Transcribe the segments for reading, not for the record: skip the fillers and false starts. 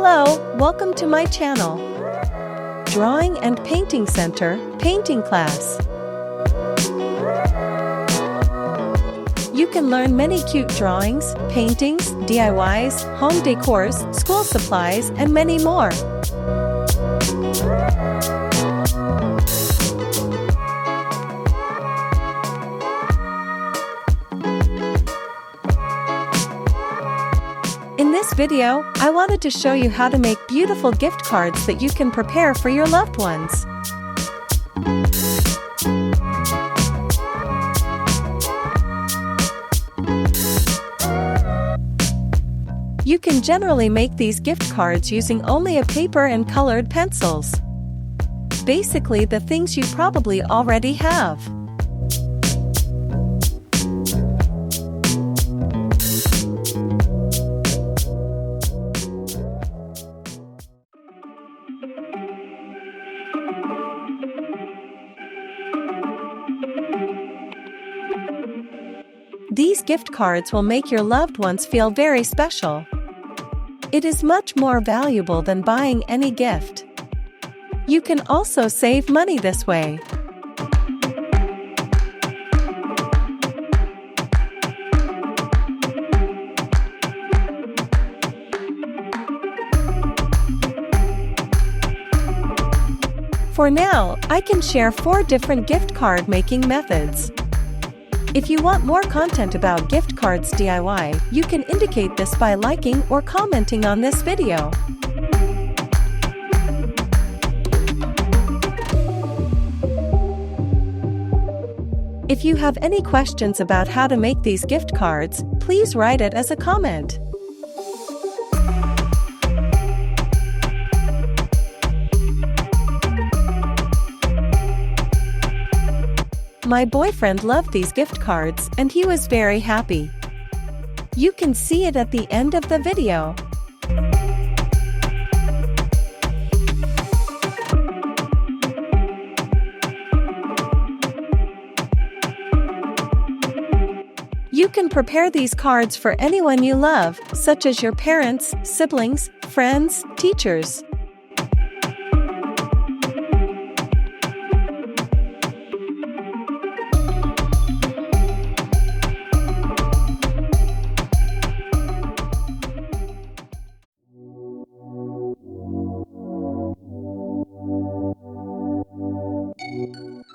Hello, welcome to my channel. Drawing and Painting Center, Painting Class. You can learn many cute drawings, paintings, DIYs, home decors, school supplies, and many more. In this video, I wanted to show you how to make beautiful gift cards that you can prepare for your loved ones. You can generally make these gift cards using only a paper and colored pencils. Basically the things you probably already have. These gift cards will make your loved ones feel very special. It is much more valuable than buying any gift. You can also save money this way. For now, I can share 4 different gift card making methods. If you want more content about gift cards DIY, you can indicate this by liking or commenting on this video. If you have any questions about how to make these gift cards, please write it as a comment. My boyfriend loved these gift cards and he was very happy. You can see it at the end of the video. You can prepare these cards for anyone you love, such as your parents, siblings, friends, teachers.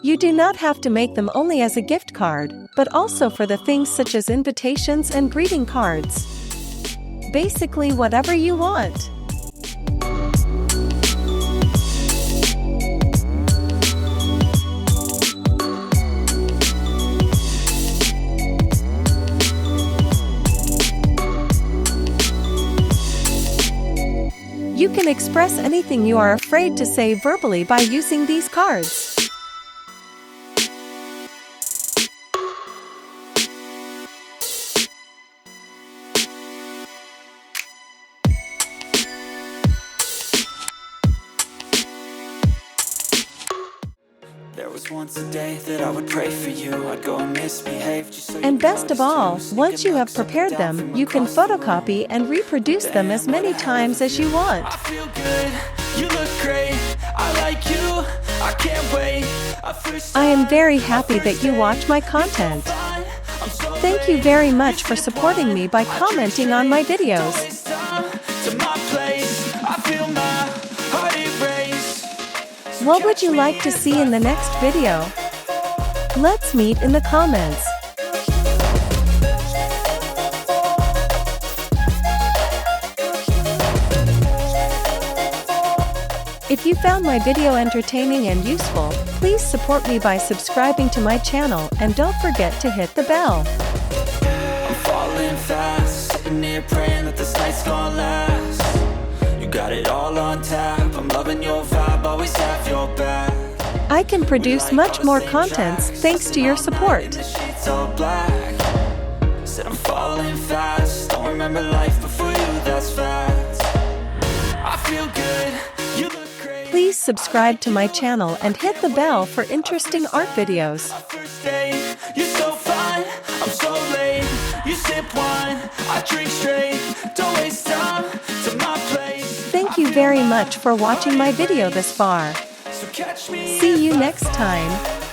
You do not have to make them only as a gift card, but also for the things such as invitations and greeting cards. Basically, whatever you want. You can express anything you are afraid to say verbally by using these cards. There was once a day that I would pray for you. I'd go and misbehave just so. And best of all, once you have prepared them, you can photocopy and reproduce them as many times as you want. I feel good, you look great, I like you, I can't wait. I am very happy that you watch my content. Thank you very much for supporting me by commenting on my videos. What would you like to see in the next video? Let's meet in the comments. If you found my video entertaining and useful, please support me by subscribing to my channel and don't forget to hit the bell. I'm falling fast, sitting here praying that this night's gonna last. You got it all on tap, I'm loving your vibe, always have your back. I can produce much more contents thanks to your support. Said I'm falling fast, don't remember life before you, that's facts. I feel good, you look great. Please subscribe to my channel and hit the bell for interesting art videos. First day, you're so fine, I'm so late. You sip wine, I drink straight. Don't waste time to my place. very much for watching my video this far. So catch me See if you I next fall. time.